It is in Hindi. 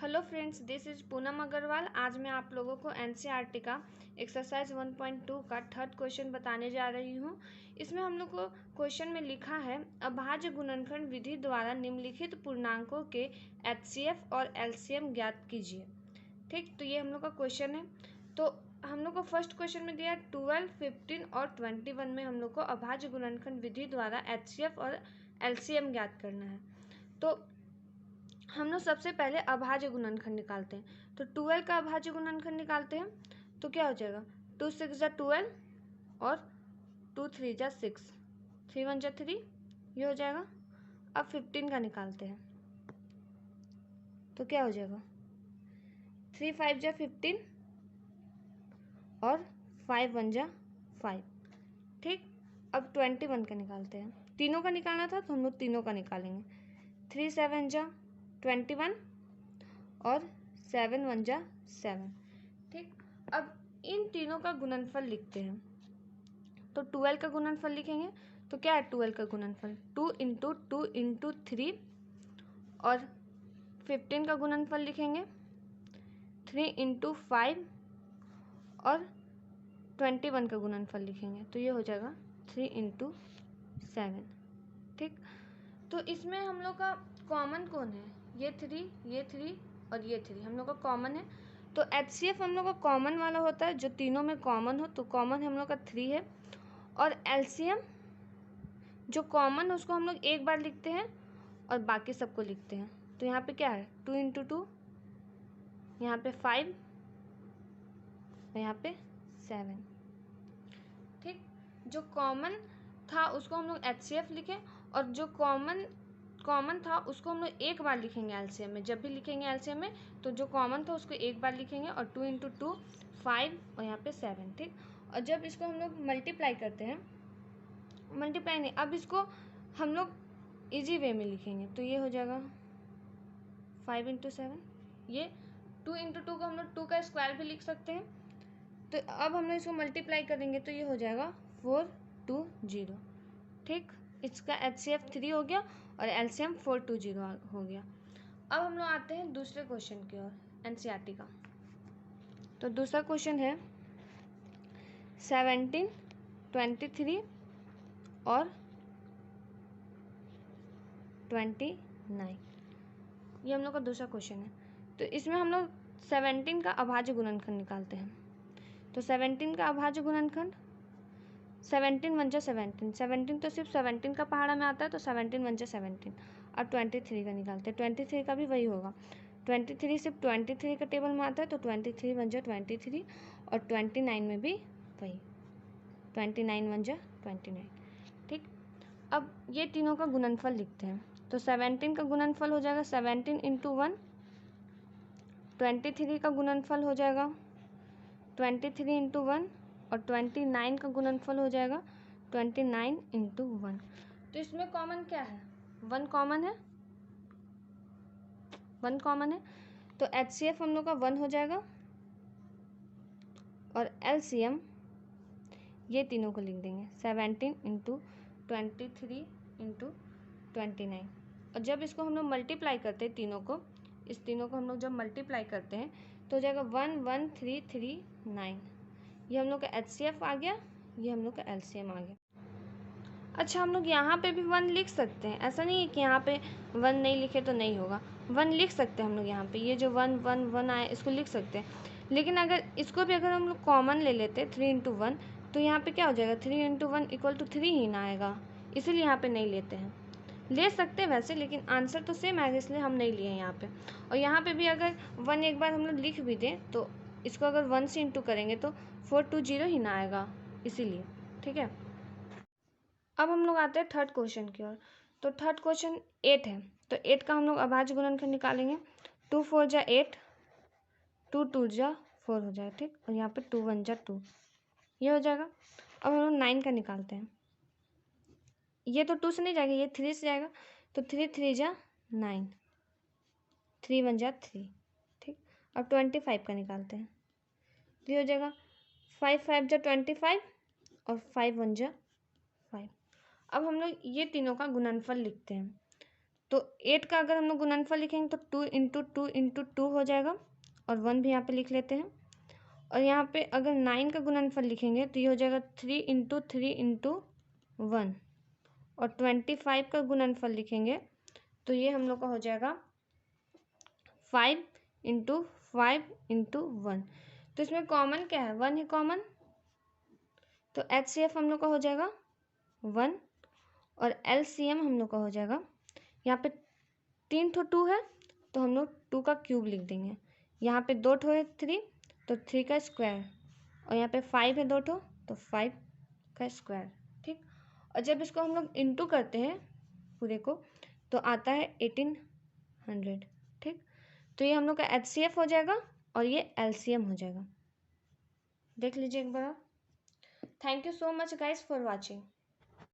Hello friends, this is Poonam Agarwal. आज मैं आप लोगों को एनसीईआरटी का एक्सरसाइज 1.2 का थर्ड क्वेश्चन बताने जा रही हूँ। इसमें हम लोग को क्वेश्चन में लिखा है अभाज्य गुणनखंड विधि द्वारा निम्नलिखित पूर्णांकों के एचसीएफ और एलसीएम ज्ञात कीजिए। ठीक, तो ये हम लोग का क्वेश्चन है। तो हम लोग को फर्स्ट क्वेश्चन में दिया 12, 15 और 21 में हम लोग को अभाज्य गुणनखंड विधि द्वारा एचसीएफ और एलसीएम ज्ञात करना है। तो हम लोग सबसे पहले अभाज्य गुणनखंड निकालते हैं। तो 12 का अभाज्य गुणनखंड निकालते हैं तो क्या हो जाएगा, 2 6 जा 12 और 2 3 जा 6, 3 1 जा 3, ये हो जाएगा। अब 15 का निकालते हैं तो क्या हो जाएगा, 3 5 जा 15 और 5 1 जा 5। ठीक, अब 21 का निकालते हैं। तीनों का निकालना था तो हम लोग तीनों का निकालेंगे। 3 7 जा 21 और 7 1 जा 7। ठीक, अब इन तीनों का गुणनफल लिखते हैं। तो 12 का गुणनफल लिखेंगे तो क्या है 12 का गुणनफल, 2 इंटू 2 इंटू 3, और 15 का गुणनफल लिखेंगे 3 इंटू 5, और 21 का गुणनफल लिखेंगे तो ये हो जाएगा 3 इंटू 7। ठीक, तो इसमें हम लोग का कॉमन कौन है, ये 3, ये 3 और ये 3 हम लोग का कॉमन है। तो एचसीएफ हम लोग का कॉमन वाला होता है, जो तीनों में कॉमन हो। तो कॉमन हम लोग का 3 है। और एलसीएम जो कॉमन है उसको हम लोग एक बार लिखते हैं और बाकी सबको लिखते हैं। तो यहाँ पे क्या है 2 इंटू 2, यहाँ पे 5 और यहाँ पे 7। ठीक, जो कॉमन था उसको हम लोग एचसीएफ लिखें, और जो कॉमन था उसको हम लोग एक बार लिखेंगे एलसीएम में। जब भी लिखेंगे एलसीएम में तो जो कॉमन था उसको एक बार लिखेंगे, और 2 इंटू 2 5 और यहाँ पे 7। ठीक, और जब इसको हम लोग मल्टीप्लाई करते हैं, मल्टीप्लाई नहीं, अब इसको हम लोग इजी वे में लिखेंगे तो ये हो जाएगा 5 इंटू 7। ये 2 इंटू 2 को हम लोग 2 का स्क्वायर भी लिख सकते हैं। तो अब हम लोग इसको मल्टीप्लाई करेंगे तो ये हो जाएगा 420। ठीक, इसका एचसीएफ 3 हो गया और एलसीएम 420 हो गया। अब हम लोग आते हैं दूसरे क्वेश्चन की ओर, एनसीईआरटी का। तो दूसरा क्वेश्चन है 17, 23 और 29। ये हम लोग का दूसरा क्वेश्चन है। तो इसमें हम लोग 17 का अभाज्य गुणनखंड निकालते हैं। तो 17 का अभाज्य गुणनखंड 17 1 जा 17, 17 तो सिर्फ 17 का पहाड़ा में आता है तो 17 1 जा 17। अब 23 का निकालते हैं। 23 का भी वही होगा, 23 सिर्फ 23 का टेबल में आता है तो 23 1 जा 23, और 29 में भी वही 29 1 जा 29। ठीक, अब ये तीनों का गुणनफल लिखते हैं। तो 17 का गुणनफल हो जाएगा 17 इंटू 1, 23 का गुणनफल हो जाएगा 23 इंटू 1, और 29 का गुणनफल हो जाएगा 29 इंटू 1। तो इसमें कॉमन क्या है, 1 कॉमन है, 1 कॉमन है। तो एचसीएफ हम लोग का 1 हो जाएगा, और एलसीएम ये तीनों को लिख देंगे 17 इंटू 23 इंटू 29। और जब इसको हम लोग मल्टीप्लाई करते हैं तीनों को, इस तीनों को हम लोग जब मल्टीप्लाई करते हैं तो हो जाएगा 1 1 3 3 9। ये हम लोग का एचसीएफ आ गया, ये हम लोग का एलसीएम आ गया। अच्छा, हम लोग यहाँ पे भी 1 लिख सकते हैं, ऐसा नहीं है कि यहाँ पे 1 नहीं लिखे तो नहीं होगा, 1 लिख सकते हैं हम लोग यहाँ पे। ये जो 1 1 1 आए इसको लिख सकते हैं, लेकिन अगर इसको भी अगर हम लोग कॉमन ले लेते 3 इंटू 1 तो यहाँ पे क्या हो जाएगा 3 इंटू 1 इक्वल टू 3 ही ना आएगा, इसीलिए यहाँ पे नहीं लेते हैं। ले सकते हैं वैसे, लेकिन आंसर तो सेम आएगा इसलिए हम नहीं लिए यहाँ पे। और यहाँ पे भी अगर 1 एक बार हम लोग लिख भी दें तो इसको अगर 1 से इंटू करेंगे तो 420 ही ना आएगा, इसीलिए। ठीक है, अब हम लोग आते हैं थर्ड क्वेश्चन की ओर। तो थर्ड क्वेश्चन 8 है। तो 8 का हम लोग अभाज्य गुणनखंड निकालेंगे। 2 4 जा 8, 2 2 जा 4 हो जाएगा। ठीक, और यहाँ पे 2 1 जा 2, ये हो जाएगा। अब हम लोग 9 का निकालते हैं। ये तो 2 से नहीं जाएगा, ये 3 से जाएगा। तो 3 3 जा 9, 3 1 जा 3। ठीक, अब 25 का निकालते हैं तो ये हो जाएगा 5 5 जा 25 और 5 1 जा 5। अब हम लोग ये तीनों का गुणनफल लिखते हैं। तो 8 का अगर हम लोग गुणनफल लिखेंगे तो 2 इंटू टू इंटू टू हो जाएगा, और 1 भी यहाँ पे लिख लेते हैं। और यहाँ पे अगर 9 का गुणनफल लिखेंगे तो ये हो जाएगा 3 इंटू थ्री इंटू वन। और 25 का गुणनफल लिखेंगे तो ये हम लोग का हो जाएगा 5 इंटू फाइव इंटू वन। तो इसमें कॉमन क्या है, 1 ही कॉमन, तो HCF हम लोग का हो जाएगा 1, और LCM हम लोग का हो जाएगा, यहाँ पे 3 ठो 2 है तो हम लोग 2 का क्यूब लिख देंगे। यहाँ पे 2 ठो है 3 तो 3 का स्क्वायर, और यहाँ पे 5 है 2 ठो तो 5 का स्क्वायर। ठीक, और जब इसको हम लोग इंटू करते हैं पूरे को तो आता है 1800। ठीक, तो ये हम लोग का HCF हो जाएगा और ये LCM हो जाएगा। देख लीजिए एक बार। Thank you so much guys for watching.